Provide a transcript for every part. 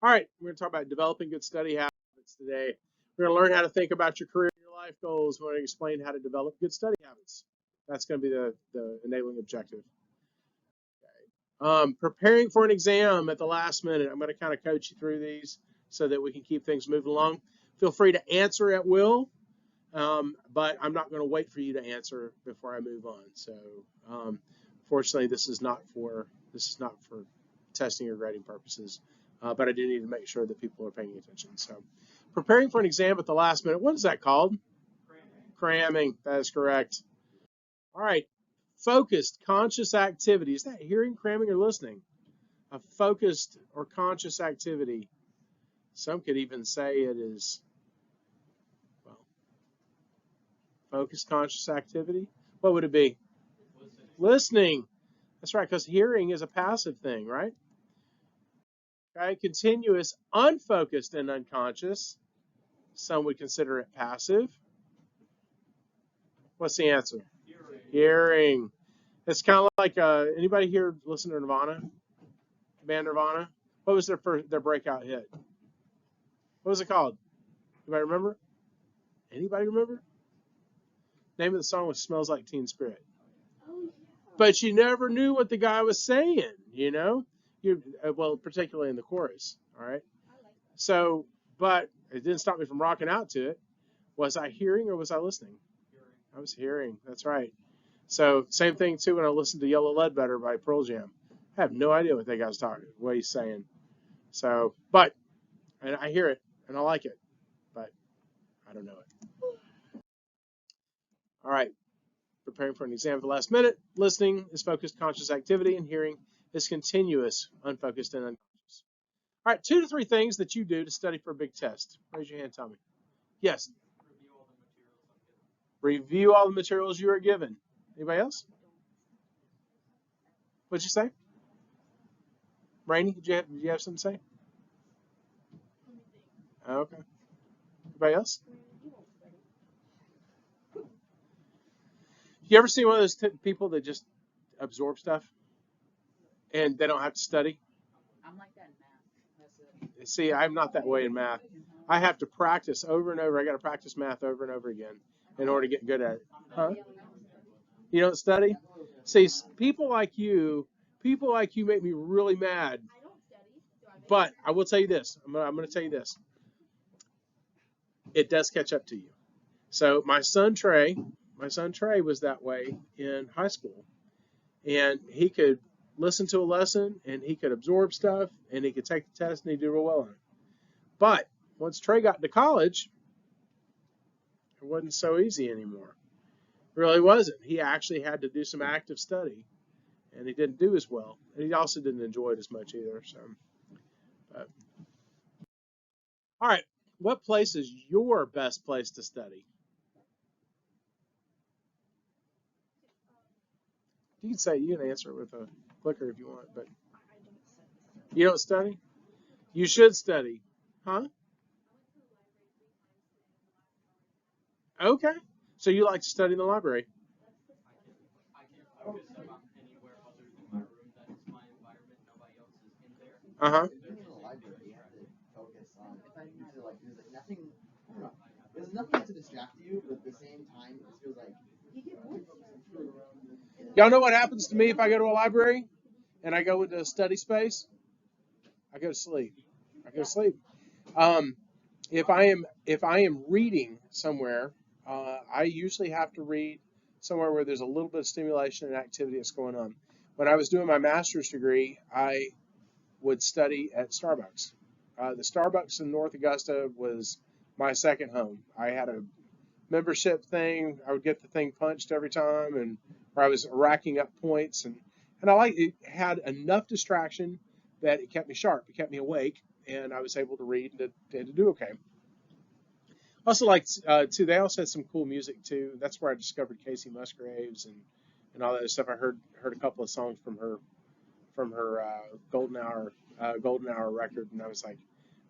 All right, we're going to talk about developing good study habits today. We're going to learn how to think about your career and your life goals. We're going to explain how to develop good study habits. That's going to be the enabling objective. Preparing for an exam at the last minute. I'm going to kind of coach you through these so that we can keep things moving along. Feel free to answer at will, but I'm not going to wait for you to answer before I move on. So, fortunately, this is not for testing or grading purposes, but I do need to make sure that people are paying attention. So, preparing for an exam at the last minute. What is that called? Cramming. That is correct. All right. Focused, conscious activity. Is that hearing, cramming, or listening? A focused or conscious activity. Some could even say it is, well, focused, conscious activity. What would it be? Listening. That's right, because hearing is a passive thing, right? Okay, continuous, unfocused, and unconscious. Some would consider it passive. What's the answer? Hearing. It's kind of like anybody here listen to Nirvana? Band Nirvana? What was their breakout hit? What was it called? Anybody remember? Anybody remember? Name of the song was "Smells Like Teen Spirit." But you never knew what the guy was saying, you know? Well, particularly in the chorus, all right? So, but it didn't stop me from rocking out to it. Was I hearing or was I listening? I was hearing. That's right. So same thing too when I listened to Yellow Ledbetter by Pearl Jam. I have no idea what that guy's talking, what he's saying. So, but and I hear it and I like it, but I don't know it. All right. Preparing for an exam at the last minute. Listening is focused, conscious activity, and hearing is continuous, unfocused, and unconscious. All right, 2 to 3 things that you do to study for a big test. Raise your hand, tell me. Yes. Review all the materials you are given. Anybody else? What'd you say? Rainey, did you have something to say? Okay. Anybody else? You ever see one of those people that just absorb stuff and they don't have to study? I'm like that in math. That's it. See, I'm not that way in math. I have to practice over and over. I got to practice math over and over again in order to get good at it. Huh? You don't study? See, people like you make me really mad. But I will tell you this. I'm going to tell you this. It does catch up to you. So my son Trey was that way in high school, and he could listen to a lesson and he could absorb stuff and he could take the test and he'd do real well on it. But once Trey got to college, it wasn't so easy anymore. It really wasn't. He actually had to do some active study, and he didn't do as well. And he also didn't enjoy it as much either. So, all right, what place is your best place to study? You can answer it with a clicker if you want, but you don't study? You should study. Huh? Okay. So you like to study in the library? Uh-huh. There's nothing to distract you, but at the same time, it feels like Y'all know what happens to me if I go to a library and I go into a study space? I go to sleep. If I am reading somewhere, I usually have to read somewhere where there's a little bit of stimulation and activity that's going on. When I was doing my master's degree, I would study at Starbucks. The Starbucks in North Augusta was my second home. I had a membership thing. I would get the thing punched every time, and where I was racking up points, and it had enough distraction that it kept me sharp. It kept me awake, and I was able to read and to do okay. Also liked too. They also had some cool music too. That's where I discovered Casey Musgraves and all that stuff. I heard a couple of songs from her Golden Hour record, and I was like,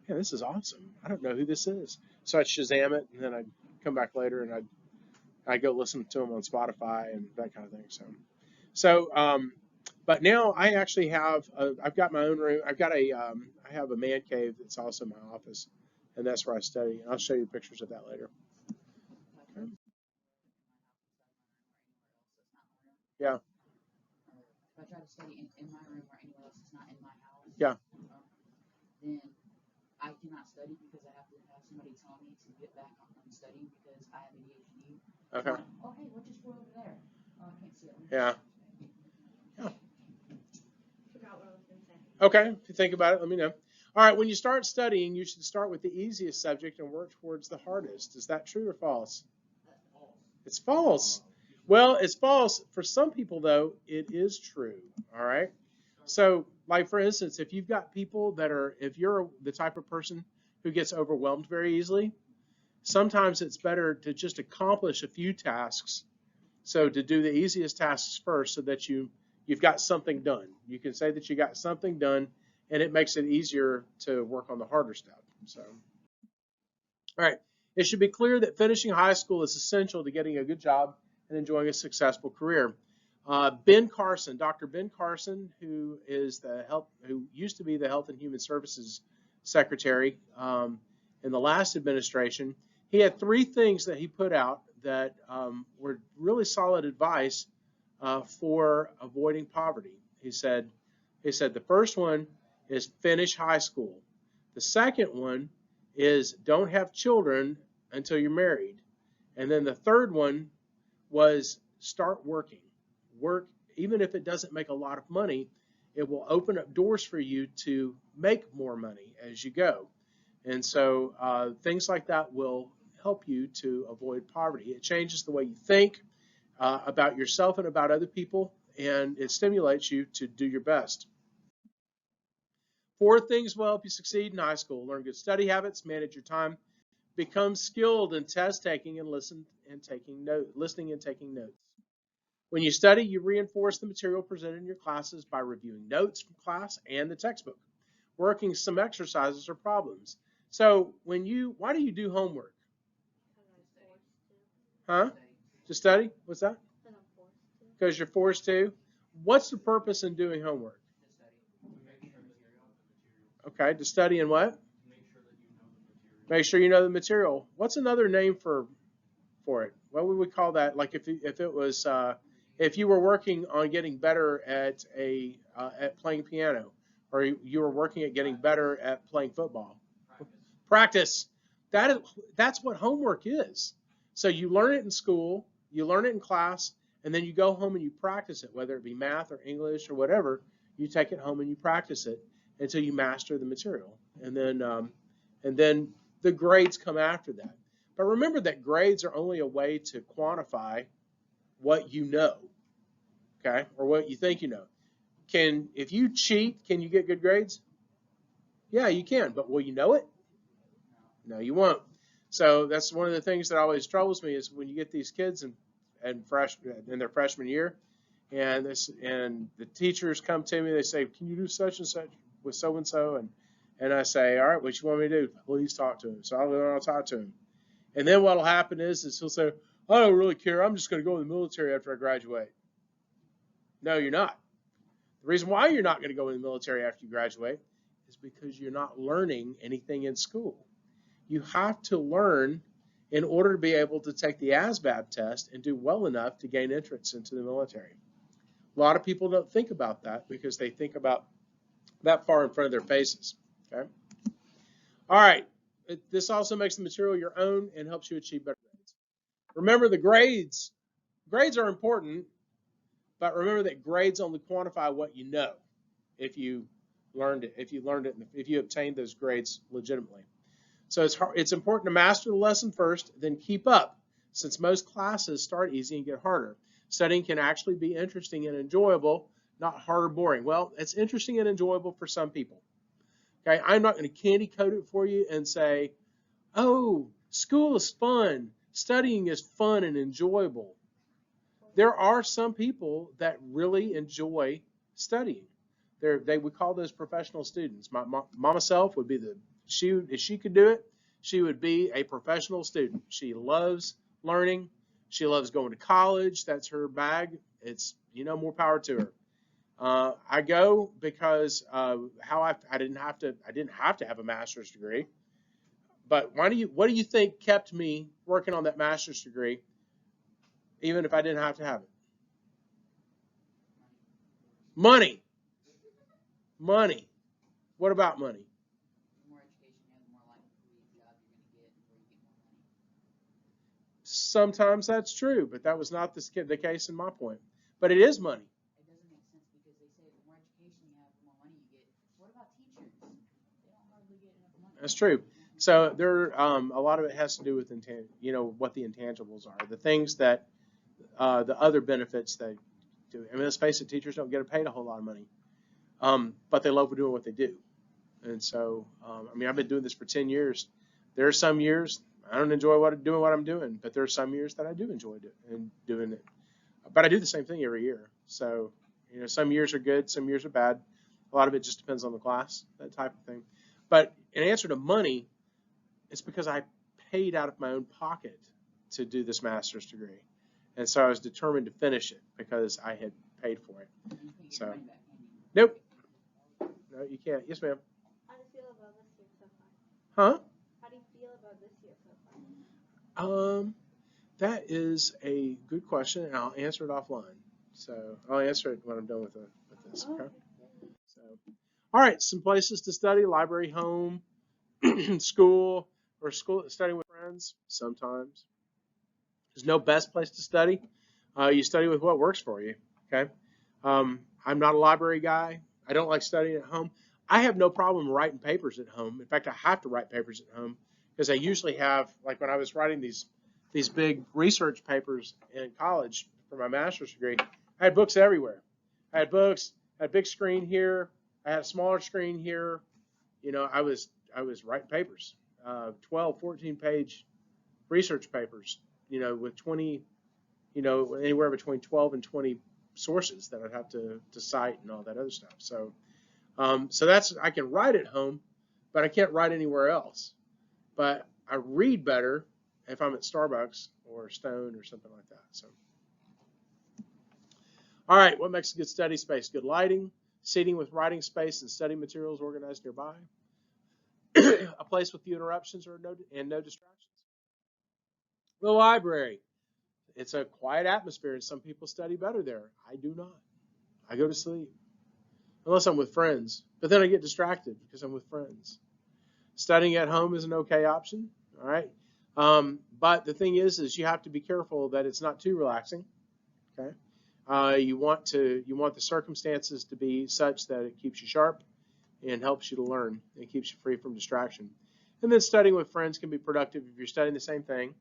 man, this is awesome. I don't know who this is. So I'd Shazam it, and then I'd come back later and I'd go listen to them on Spotify and that kind of thing. So But now I actually have, I've got my own room. I have a man cave that's also my office, and that's where I study. And I'll show you pictures of that later. Yeah. If I try to study in my room or anywhere else that's not in my house, Yeah. then I cannot study because I have to have somebody tell me to get back on studying because I have ADHD. Okay. Oh, hey, what's your squirrel over there? Oh, I can't see it. Yeah. Yeah. Forgot what I was going to say. Okay. If you think about it, let me know. All right. When you start studying, you should start with the easiest subject and work towards the hardest. Is that true or false? It's false. Well, it's false. For some people, though, it is true. All right. So, like, for instance, if you've got people that are, if you're the type of person who gets overwhelmed very easily, sometimes it's better to just accomplish a few tasks. So to do the easiest tasks first so that you've got something done. You can say that you got something done, and it makes it easier to work on the harder stuff. So, all right. It should be clear that finishing high school is essential to getting a good job and enjoying a successful career. Ben Carson, Dr. Ben Carson, who used to be the Health and Human Services Secretary in the last administration, he had 3 things that he put out that were really solid advice for avoiding poverty. He said the first one is finish high school. The second one is don't have children until you're married. And then the third one was start working. Work, even if it doesn't make a lot of money, it will open up doors for you to make more money as you go. And so things like that will help you to avoid poverty. It changes the way you think about yourself and about other people, and it stimulates you to do your best. 4 things will help you succeed in high school. Learn good study habits, manage your time, become skilled in test taking and listening and taking notes. When you study, you reinforce the material presented in your classes by reviewing notes from class and the textbook, working some exercises or problems. So why do you do homework? Huh? To study? What's that? Because you're forced to. What's the purpose in doing homework? Okay, to study and what? Make sure you know the material. What's another name for it? What would we call that? Like if it was if you were working on getting better at at playing piano, or you were working at getting better at playing football. Practice. That's what homework is. So you learn it in school, you learn it in class, and then you go home and you practice it, whether it be math or English or whatever. You take it home and you practice it until you master the material, and then the grades come after that. But remember that grades are only a way to quantify what you know, okay, or what you think you know. If you cheat, can you get good grades? Yeah, you can, but will you know it? No, you won't. So that's one of the things that always troubles me is when you get these kids in their freshman year, and the teachers come to me, they say, "Can you do such and such with so and so?" And I say, "All right, what you want me to do? Please talk to him." So I'll talk to him. And then what'll happen is he'll say, "I don't really care. I'm just going to go in the military after I graduate." No, you're not. The reason why you're not going to go in the military after you graduate is because you're not learning anything in school. You have to learn in order to be able to take the ASVAB test and do well enough to gain entrance into the military. A lot of people don't think about that because they think about that far in front of their faces. Okay. All right. This also makes the material your own and helps you achieve better grades. Remember the grades. Grades are important, but remember that grades only quantify what you know if you learned it, if you obtained those grades legitimately. So it's important to master the lesson first, then keep up, since most classes start easy and get harder. Studying can actually be interesting and enjoyable, not hard or boring. Well, it's interesting and enjoyable for some people. Okay, I'm not going to candy coat it for you and say, "Oh, school is fun. Studying is fun and enjoyable." There are some people that really enjoy studying. We call those professional students. My myself would be if she could do it, she would be a professional student. She loves learning. She loves going to college. That's her bag. It's, more power to her. I go because how I didn't have to have a master's degree. But what do you think kept me working on that master's degree, even if I didn't have to have it? Money. Money. What about money? The more education you have, the more likely job you're going to get, where you get more money. Sometimes that's true, but that was not the case in my point. But it is money. It doesn't make sense because they say the more education you have, the more money you get. What about teachers? They don't hardly get enough money. That's true. So there, a lot of it has to do with what the intangibles are, the things that the other benefits that do. I mean, let's face it, teachers don't get paid a whole lot of money, but they love doing what they do. And so, I mean, I've been doing this for 10 years. There are some years I don't enjoy doing what I'm doing, but there are some years that I do enjoy doing it. But I do the same thing every year. So, some years are good, some years are bad. A lot of it just depends on the class, that type of thing. But in answer to money, it's because I paid out of my own pocket to do this master's degree. And so I was determined to finish it because I had paid for it. You can't get So, money back, can you? nope. No, you can't. Yes, ma'am. How do you feel about this year so far? Huh? How do you feel about this year so far? That is a good question, and I'll answer it offline. So I'll answer it when I'm done with this. Okay. So, all right, some places to study: library, home, school, or studying with friends. Sometimes there's no best place to study. You study with what works for you. Okay. I'm not a library guy. I don't like studying at home. I have no problem writing papers at home. In fact, I have to write papers at home because I usually have, like when I was writing these big research papers in college for my master's degree, I had books everywhere. I had books, I had a big screen here, I had a smaller screen here. I was writing papers, 12, 14-page research papers, with 20, anywhere between 12 and 20 sources that I'd have to cite and all that other stuff. So, I can write at home, but I can't write anywhere else. But I read better if I'm at Starbucks or Stone or something like that. So, all right, what makes a good study space? Good lighting, seating with writing space and study materials organized nearby, a place with few interruptions and no distractions. The library. It's a quiet atmosphere, and some people study better there. I do not. I go to sleep unless I'm with friends, but then I get distracted because I'm with friends. Studying at home is an okay option. All right. But the thing is you have to be careful that it's not too relaxing. Okay. You want the circumstances to be such that it keeps you sharp and helps you to learn and keeps you free from distraction. And then studying with friends can be productive if you're studying the same thing.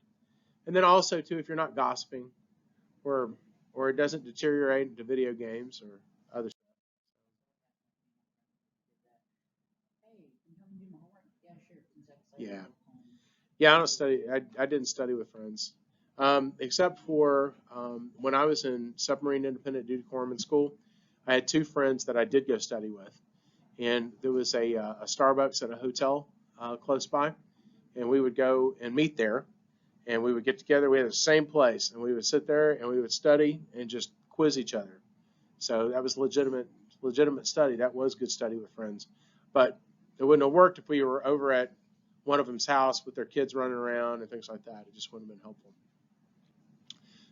And then also too, if you're not gossiping or it doesn't deteriorate into video games or other stuff. Hey, can you help me do my homework? Yeah, sure. 10 seconds later, Yeah. go home. Yeah, I don't study. I didn't study with friends, except for when I was in submarine independent duty corpsman school. I had two friends that I did go study with, and there was a Starbucks at a hotel close by, and we would go and meet there, and we would get together. We had the same place, and we would sit there and we would study and just quiz each other. So that was legitimate study. That was good study with friends, but it wouldn't have worked if we were over at one of them's house with their kids running around and things like that. It just wouldn't have been helpful.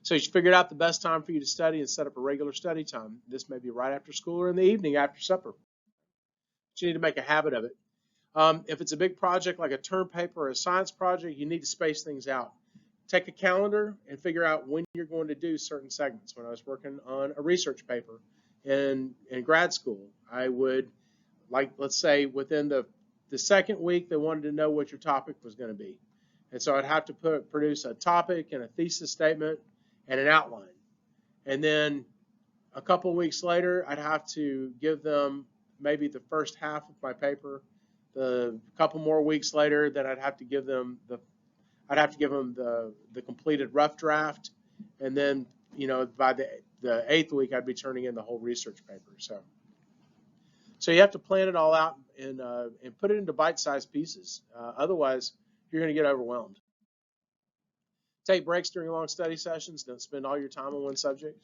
So you figured out the best time for you to study and set up a regular study time. This may be right after school or in the evening after supper. But you need to make a habit of it. If it's a big project like a term paper or a science project, you need to space things out. Take a calendar and figure out when you're going to do certain segments. When I was working on a research paper in grad school, I would, let's say within the second week, they wanted to know what your topic was going to be. And so I'd have to produce a topic and a thesis statement and an outline. And then a couple of weeks later, I'd have to give them maybe the first half of my paper. The couple more weeks later, then I'd have to give them the completed rough draft, and then by the eighth week, I'd be turning in the whole research paper. So you have to plan it all out and put it into bite-sized pieces. Otherwise, you're going to get overwhelmed. Take breaks during long study sessions. Don't spend all your time on one subject.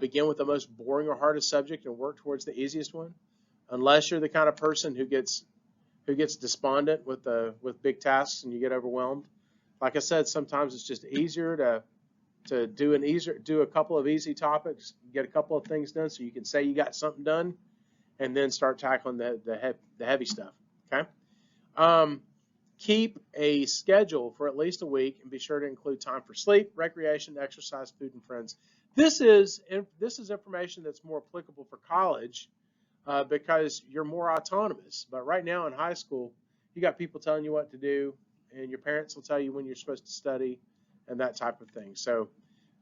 begin with the most boring or hardest subject and work towards the easiest one. Unless you're the kind of person who gets despondent with big tasks and you get overwhelmed. Like I said, sometimes it's just easier to do a couple of easy topics, get a couple of things done, so you can say you got something done, and then start tackling the heavy stuff. Okay. Keep a schedule for at least a week and be sure to include time for sleep, recreation, exercise, food, and friends. This is information that's more applicable for college because you're more autonomous. But right now in high school, you got people telling you what to do, and your parents will tell you when you're supposed to study and that type of thing. So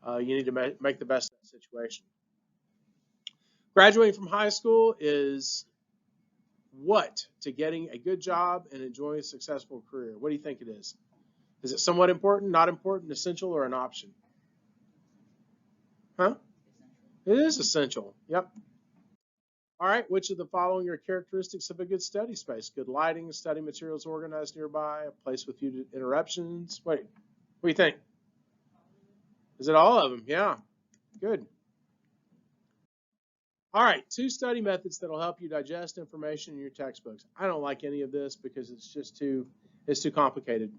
you need to make the best of that situation. Graduating from high school is what to getting a good job and enjoying a successful career? What do you think it is? Is it somewhat important, not important, essential, or an option? Huh? It is essential. Yep. All right. Which of the following are characteristics of a good study space? Good lighting, study materials organized nearby, a place with few interruptions. Wait, what do you think? Is it all of them? Yeah. Good. All right, 2 study methods that will help you digest information in your textbooks. I don't like any of this because it's just too complicated.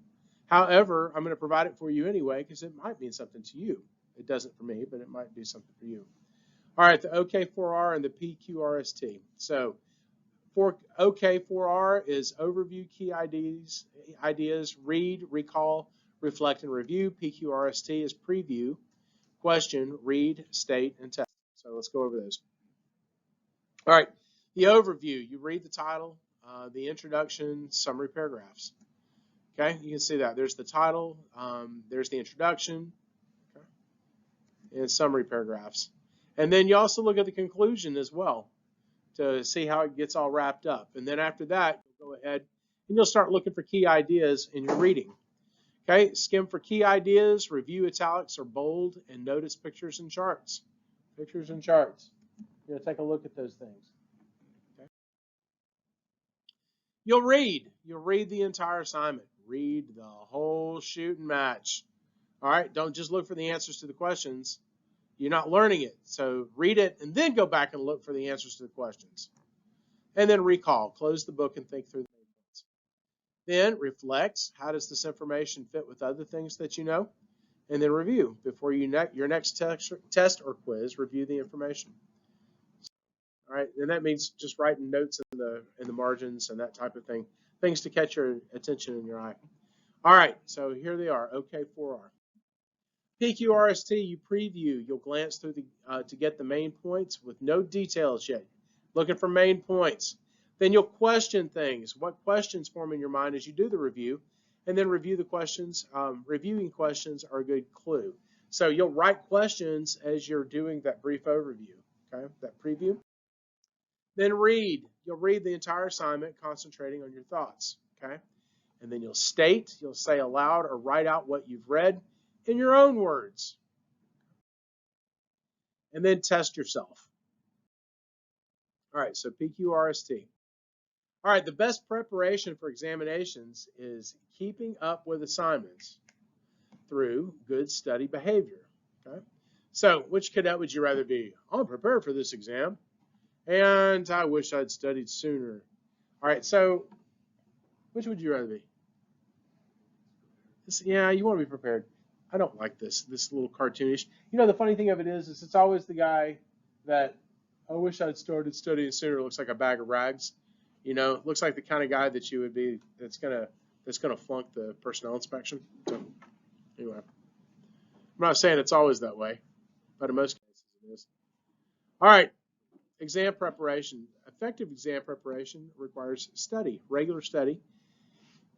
However, I'm going to provide it for you anyway because it might mean something to you. It doesn't for me, but it might do something for you. All right, the OK4R and the PQRST. So for OK4R is overview, key ideas, read, recall, reflect, and review. PQRST is preview, question, read, state, and test. So let's go over those. All right, the overview, you read the title, the introduction, summary paragraphs. Okay, you can see that. There's the title, there's the introduction, okay, and summary paragraphs. And then you also look at the conclusion as well to see how it gets all wrapped up. And then after that, you'll go ahead and you'll start looking for key ideas in your reading. Okay, skim for key ideas, review italics or bold, and notice pictures and charts. Pictures and charts. You're going to take a look at those things. You'll read the entire assignment. Read the whole shooting match. All right, don't just look for the answers to the questions. You're not learning it. So read it and then go back and look for the answers to the questions. And then recall, close the book and think through the main points. Then reflect, how does this information fit with other things that you know? And then review. Before your next test or quiz, review the information. All right, and that means just writing notes in the margins and that type of thing, things to catch your attention in your eye. All right, so here they are. OK4R. PQRST, you preview. You'll glance through to get the main points with no details yet. Looking for main points. Then you'll question things. What questions form in your mind as you do the review, and then review the questions. Reviewing questions are a good clue. So you'll write questions as you're doing that brief overview. Okay, that preview. Then read. You'll read the entire assignment, concentrating on your thoughts. Okay, and then you'll state. You'll say aloud or write out what you've read in your own words. And then test yourself. All right, so PQRST. All right, the best preparation for examinations is keeping up with assignments through good study behavior. Okay, so which cadet would you rather be? I'm prepared for this exam, and I wish I'd studied sooner. All right, so which would you rather be? Yeah, you want to be prepared. I don't like this little cartoonish. You know, the funny thing of it is it's always the guy that, I wish I'd started studying sooner, looks like a bag of rags. You know, looks like the kind of guy that you would be that's gonna flunk the personnel inspection. So anyway, I'm not saying it's always that way, but in most cases it is. All right, exam preparation. Effective exam preparation requires study, regular study,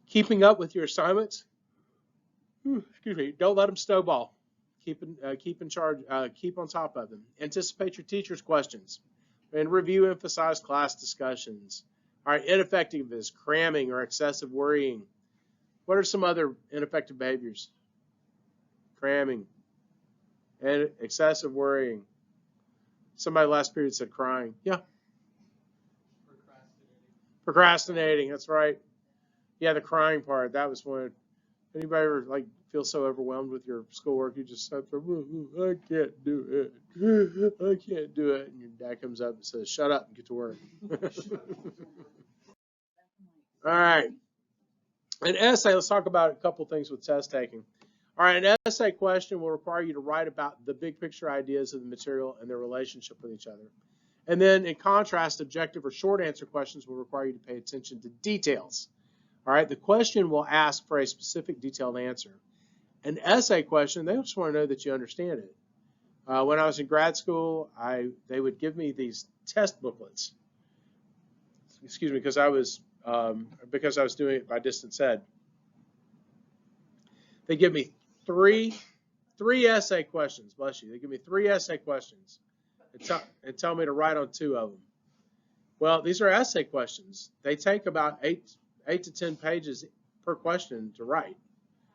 keeping up with your assignments. Excuse me. Don't let them snowball. Keep in charge. Keep on top of them. Anticipate your teacher's questions, and review emphasized class discussions. All right. Ineffectiveness, cramming, or excessive worrying. What are some other ineffective behaviors? Cramming and excessive worrying. Somebody last period said crying. Yeah. Procrastinating. That's right. Yeah, the crying part. That was one. Anybody ever like feel so overwhelmed with your schoolwork, you just sit there, I can't do it. I can't do it. And your dad comes up and says, shut up and get to work. All right. An essay, let's talk about a couple things with test taking. All right, an essay question will require you to write about the big picture ideas of the material and their relationship with each other. And then in contrast, objective or short answer questions will require you to pay attention to details. All right, the question will ask for a specific detailed answer. An essay question, they just want to know that you understand it. When I was in grad school, they would give me these test booklets. Excuse me, because I was doing it by distance ed. They give me three essay questions. Bless you. They give me 3 essay questions and tell me to write on 2 of them. Well, these are essay questions. They take about 8 to 10 pages per question to write.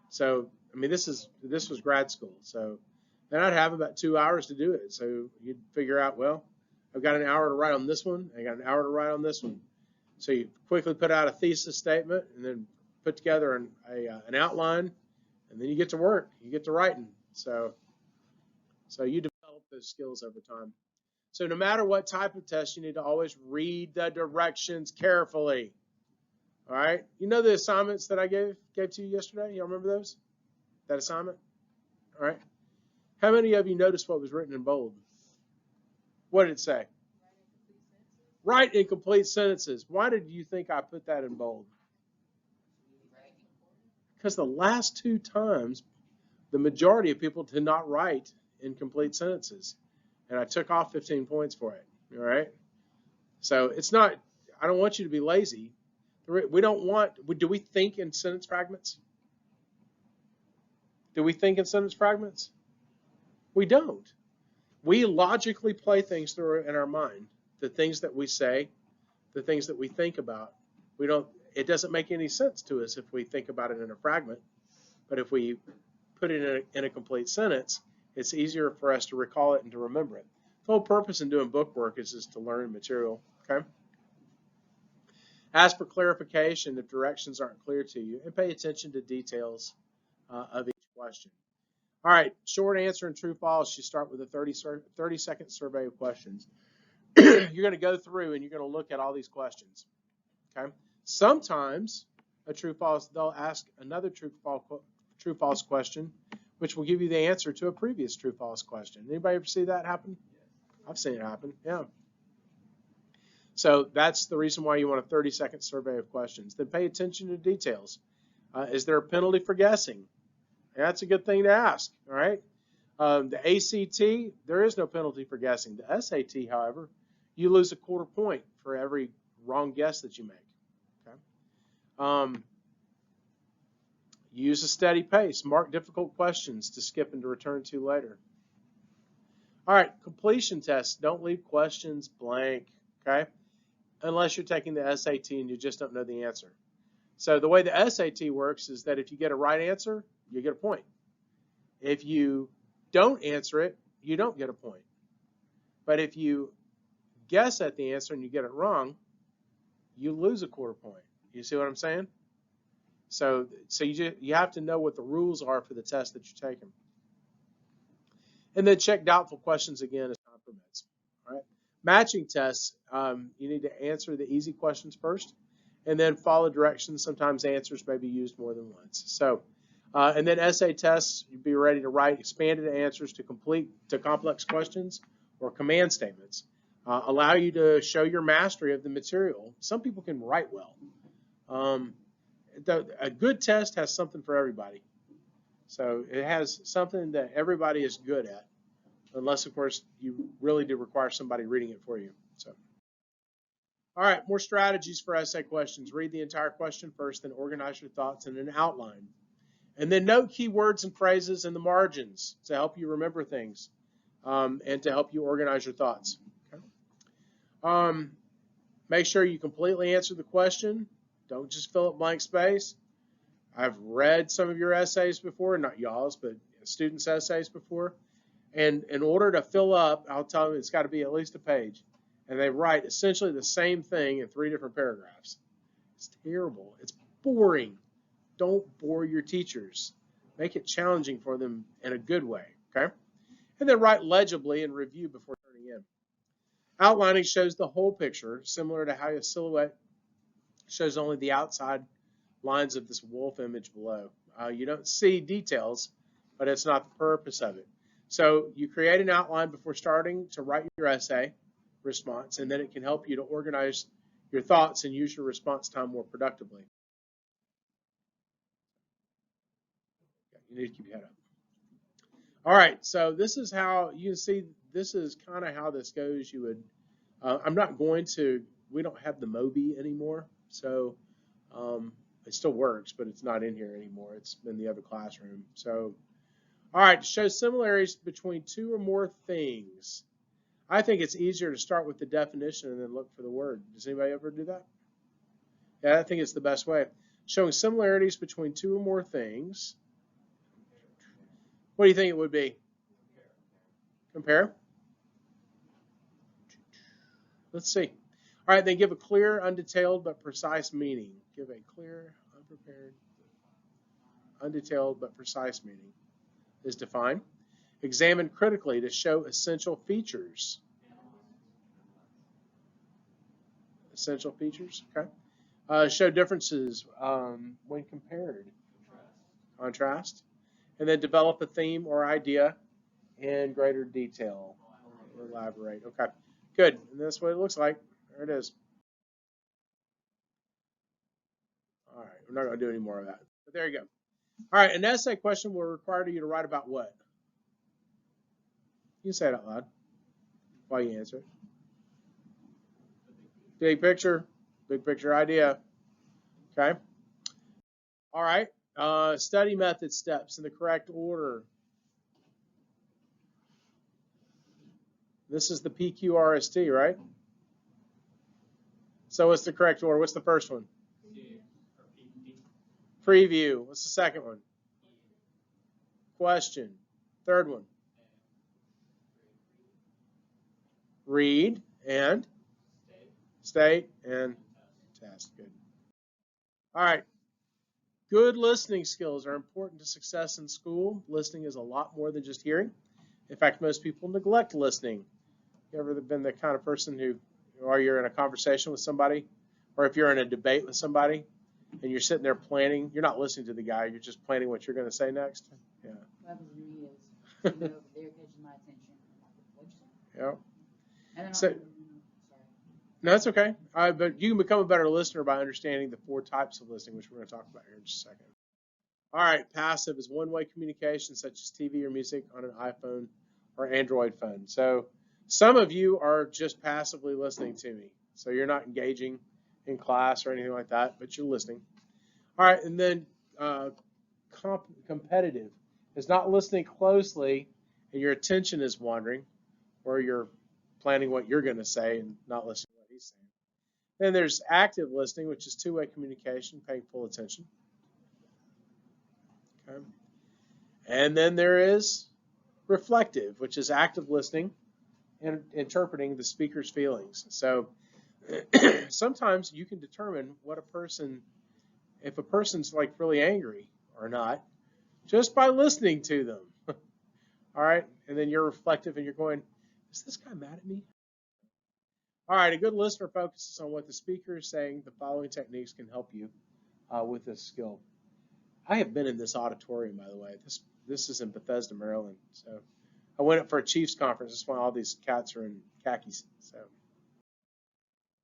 So, I mean, this was grad school. So, then I'd have about 2 hours to do it. So you'd figure out, well, I've got an hour to write on this one. I got an hour to write on this one. So you quickly put out a thesis statement and then put together an outline, and then you get to work. You get to writing. So you develop those skills over time. So no matter what type of test, you need to always read the directions carefully. All right? You know the assignments that I gave to you yesterday? Y'all remember those? That assignment? All right. How many of you noticed what was written in bold? What did it say? Write incomplete sentences. Why did you think I put that in bold? Because the last 2 times, the majority of people did not write incomplete sentences. And I took off 15 points for it. All right? So it's not, I don't want you to be lazy. We don't want, do we think in sentence fragments? Do we think in sentence fragments? We don't. We logically play things through in our mind. The things that we say, the things that we think about. It doesn't make any sense to us if we think about it in a fragment. But if we put it in a complete sentence, it's easier for us to recall it and to remember it. The whole purpose in doing book work is just to learn material. Okay? Ask for clarification if directions aren't clear to you, and pay attention to details of each question. All right, short answer and true false. You start with a 30-second survey of questions. You're going to go through and you're going to look at all these questions. Okay? Sometimes a true false, they'll ask another true false question, which will give you the answer to a previous true false question. Anybody ever see that happen? I've seen it happen. Yeah. So that's the reason why you want a 30-second survey of questions. Then pay attention to details. Is there a penalty for guessing? That's a good thing to ask. All right. The ACT, there is no penalty for guessing. The SAT, however, you lose a quarter point for every wrong guess that you make. Okay. Use a steady pace. Mark difficult questions to skip and to return to later. All right, completion tests. Don't leave questions blank, okay? Unless you're taking the SAT and you just don't know the answer. So the way the SAT works is that if you get a right answer, you get a point. If you don't answer it, you don't get a point. But if you guess at the answer and you get it wrong, you lose a quarter point. You see what I'm saying? So you have to know what the rules are for the test that you're taking. And then check doubtful questions again as time permits. All right. Matching tests, you need to answer the easy questions first, and then follow directions. Sometimes answers may be used more than once. So, and then essay tests, you'd be ready to write expanded answers to complex questions or command statements. Allow you to show your mastery of the material. Some people can write well. A good test has something for everybody. So it has something that everybody is good at, unless, of course, you really do require somebody reading it for you. So, all right, more strategies for essay questions. Read the entire question first, then organize your thoughts in an outline. And then note key words and phrases in the margins to help you remember things and to help you organize your thoughts. Okay? Make sure you completely answer the question. Don't just fill up blank space. I've read some of your essays before, not y'all's, but students' essays before. And in order to fill up, I'll tell them it's got to be at least a page. And they write essentially the same thing in 3 different paragraphs. It's terrible. It's boring. Don't bore your teachers. Make it challenging for them in a good way, okay? And then write legibly and review before turning in. Outlining shows the whole picture, similar to how a silhouette shows only the outside lines of this wolf image below. You don't see details, but it's not the purpose of it. So you create an outline before starting to write your essay response, and then it can help you to organize your thoughts and use your response time more productively. You need to keep your head up. All right, so this is how you can see, this is kind of how this goes. You would, I'm not going to, we don't have the Moby anymore, so it still works, but it's not in here anymore. It's in the other classroom. So, all right, to show similarities between two or more things. I think it's easier to start with the definition and then look for the word. Does anybody ever do that? Yeah, I think it's the best way. Showing similarities between two or more things. What do you think it would be? Compare? Let's see. All right, then give a clear, undetailed, but precise meaning. Give a clear, unprepared, undetailed, but precise meaning is defined. Examine critically to show essential features. Essential features, okay. Show differences when compared. Contrast. And then develop a theme or idea in greater detail. Elaborate. Okay, good. And that's what it looks like. There it is. All right, we're not going to do any more of that. But there you go. All right, an essay question will require you to write about what? You can say it out loud while you answer it. Big picture idea. Okay. All right. Study method steps in the correct order. This is the PQRST, right? So what's the correct order? What's the first one? Preview. What's the second one? Question. Third one? Read and state and test. Good. All right. Good listening skills are important to success in school. Listening is a lot more than just hearing. In fact, most people neglect listening. You ever been the kind of person who, or you're in a conversation with somebody, or if you're in a debate with somebody, and you're sitting there planning, you're not listening to the guy, you're just planning what you're going to say next? Yeah. What happens to me is, you know, they're catching my attention. What'd you say? Yeah. And then So, sorry. no, that's okay. But you can become a better listener by understanding the 4 types of listening, which we're going to talk about here in just a second. All right, passive is one-way communication, such as TV or music on an iPhone or Android phone. So some of you are just passively listening to me. So you're not engaging in class or anything like that, but you're listening. All right, and then competitive is not listening closely and your attention is wandering, or you're planning what you're going to say and not listening to what he's saying. Then there's active listening, which is two-way communication, paying full attention. Okay. And then there is reflective, which is active listening and interpreting the speaker's feelings. So sometimes you can determine what a person, if a person's like really angry or not, just by listening to them. All right. And then you're reflective and you're going, is this guy mad at me? All right. A good listener focuses on what the speaker is saying. The following techniques can help you with this skill. I have been in this auditorium, by the way. This is in Bethesda, Maryland. So I went up for a Chiefs conference. That's why all these cats are in khakis. So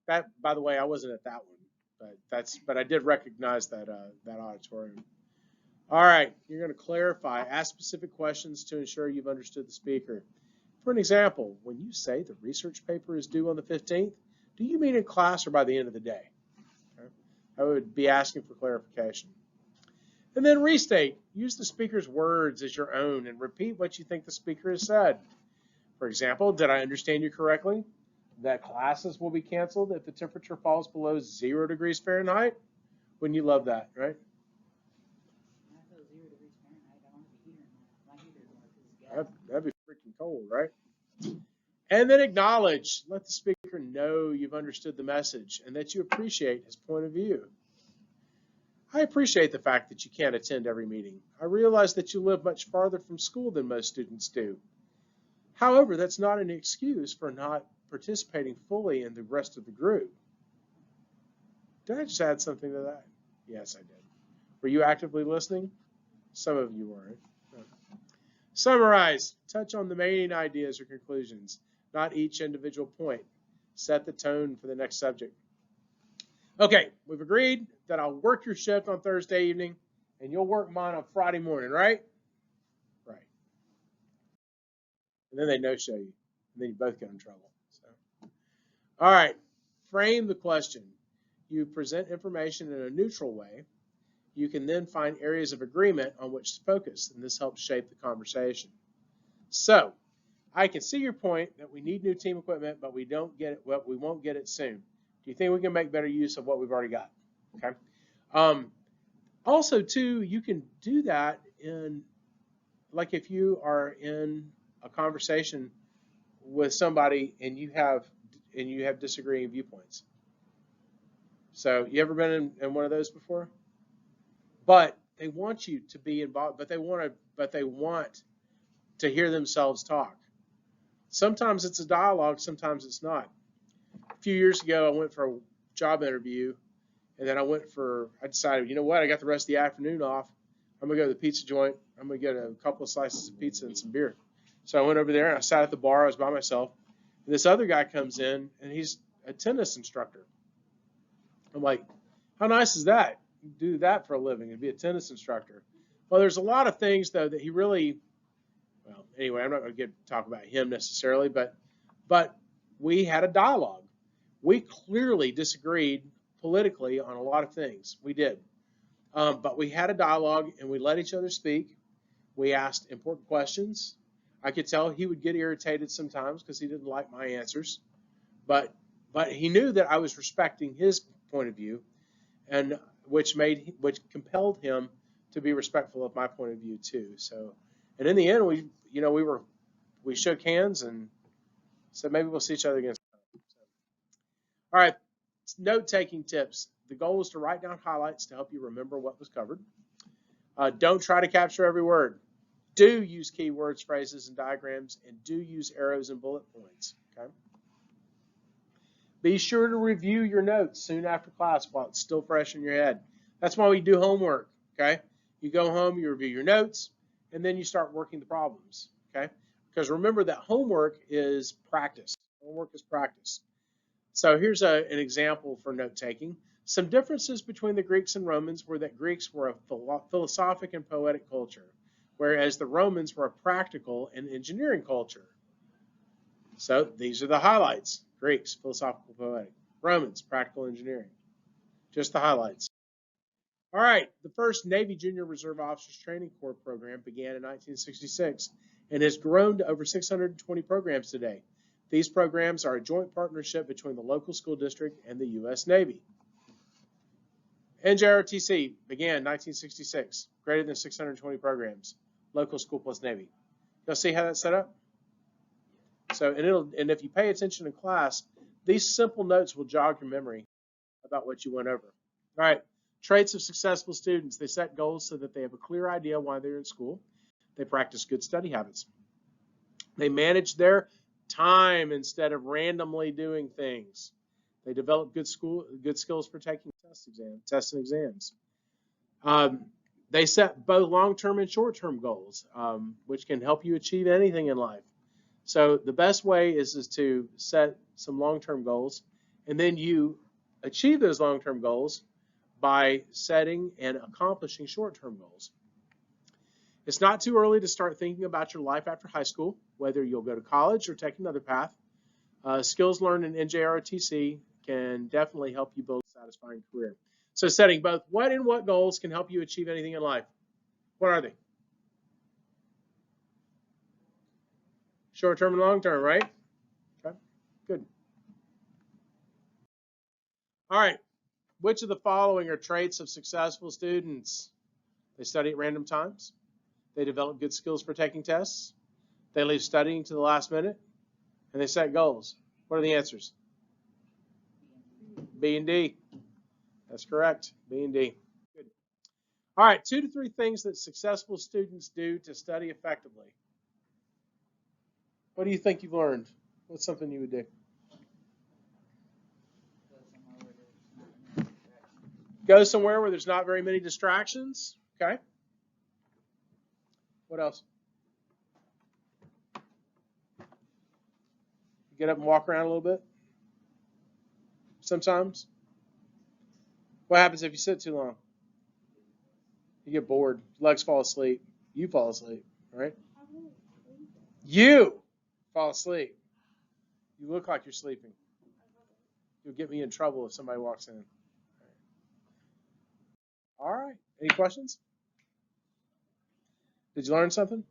that, by the way, I wasn't at that one, but I did recognize that that auditorium. All right, you're going to clarify. Ask specific questions to ensure you've understood the speaker. For an example, when you say the research paper is due on the 15th, do you mean in class or by the end of the day? Okay. I would be asking for clarification. And then restate. Use the speaker's words as your own and repeat what you think the speaker has said. For example, did I understand you correctly? That classes will be canceled if the temperature falls below 0 degrees Fahrenheit? Wouldn't you love that, right? That'd be freaking cold, right? And then acknowledge. Let the speaker know you've understood the message and that you appreciate his point of view. I appreciate the fact that you can't attend every meeting. I realize that you live much farther from school than most students do. However, that's not an excuse for not participating fully in the rest of the group. Did I just add something to that? Yes, I did. Were you actively listening? Some of you weren't. Summarize. Touch on the main ideas or conclusions, not each individual point. Set the tone for the next subject. Okay, we've agreed that I'll work your shift on Thursday evening, and you'll work mine on Friday morning, right? Right. And then they no-show you, and then you both get in trouble. So. All right, frame the question. You present information in a neutral way. You can then find areas of agreement on which to focus, and this helps shape the conversation. So, I can see your point that we need new team equipment, but we don't get it. Well, we won't get it soon. Do you think we can make better use of what we've already got? Okay. Also, too, you can do that in, like, if you are in a conversation with somebody and you have disagreeing viewpoints. So, you ever been in one of those before? But they want you to be involved, but they want to hear themselves talk. Sometimes it's a dialogue, sometimes it's not. A few years ago, I went for a job interview, and then I decided, you know what, I got the rest of the afternoon off. I'm going to go to the pizza joint. I'm going to get a couple of slices of pizza and some beer. So I went over there, and I sat at the bar. I was by myself. And this other guy comes in, and he's a tennis instructor. I'm like, how nice is that? You do that for a living and be a tennis instructor. Well, there's a lot of things, though, that he really, well, anyway, I'm not going to talk about him necessarily, but we had a dialogue. We clearly disagreed politically on a lot of things. We did. But we had a dialogue, and we let each other speak. We asked important questions. I could tell he would get irritated sometimes because he didn't like my answers. But he knew that I was respecting his point of view, and which compelled him to be respectful of my point of view too. So, and in the end, we shook hands and said maybe we'll see each other again. All right, note-taking tips. The goal is to write down highlights to help you remember what was covered. Don't try to capture every word. Do use keywords, phrases, and diagrams, and do use arrows and bullet points. Okay. Be sure to review your notes soon after class while it's still fresh in your head. That's why we do homework. Okay. You go home, you review your notes, and then you start working the problems. Okay. Because remember that homework is practice. Homework is practice. So here's an example for note-taking. Some differences between the Greeks and Romans were that Greeks were a philosophic and poetic culture, whereas the Romans were a practical and engineering culture. So these are the highlights. Greeks, philosophical, poetic. Romans, practical, engineering. Just the highlights. All right, the first Navy Junior Reserve Officers Training Corps program began in 1966 and has grown to over 620 programs today. These programs are a joint partnership between the local school district and the U.S. Navy. NJROTC began in 1966, greater than 620 programs, local school plus Navy. You'll see how that's set up? So, and if you pay attention in class, these simple notes will jog your memory about what you went over. All right, traits of successful students. They set goals so that they have a clear idea why they're in school. They practice good study habits. They manage their time instead of randomly doing things. They develop good skills for taking tests and exams. They set both long-term and short-term goals, which can help you achieve anything in life. So the best way is to set some long-term goals, and then you achieve those long-term goals by setting and accomplishing short-term goals. It's not too early to start thinking about your life after high school, whether you'll go to college or take another path. Skills learned in NJROTC can definitely help you build a satisfying career. So setting both what and what goals can help you achieve anything in life. What are they? Short-term and long-term, right? Okay, good. All right, which of the following are traits of successful students? They study at random times. They develop good skills for taking tests. They leave studying to the last minute. And they set goals. What are the answers? B and D. That's correct. B and D. Good. All right, 2 to 3 things that successful students do to study effectively. What do you think you've learned? What's something you would do? Go somewhere where there's not very many distractions. Okay. What else? Get up and walk around a little bit. Sometimes. What happens if you sit too long? You get bored. Legs fall asleep. You fall asleep, right? You fall asleep. You look like you're sleeping. You'll get me in trouble if somebody walks in. All right. Any questions? Did you learn something?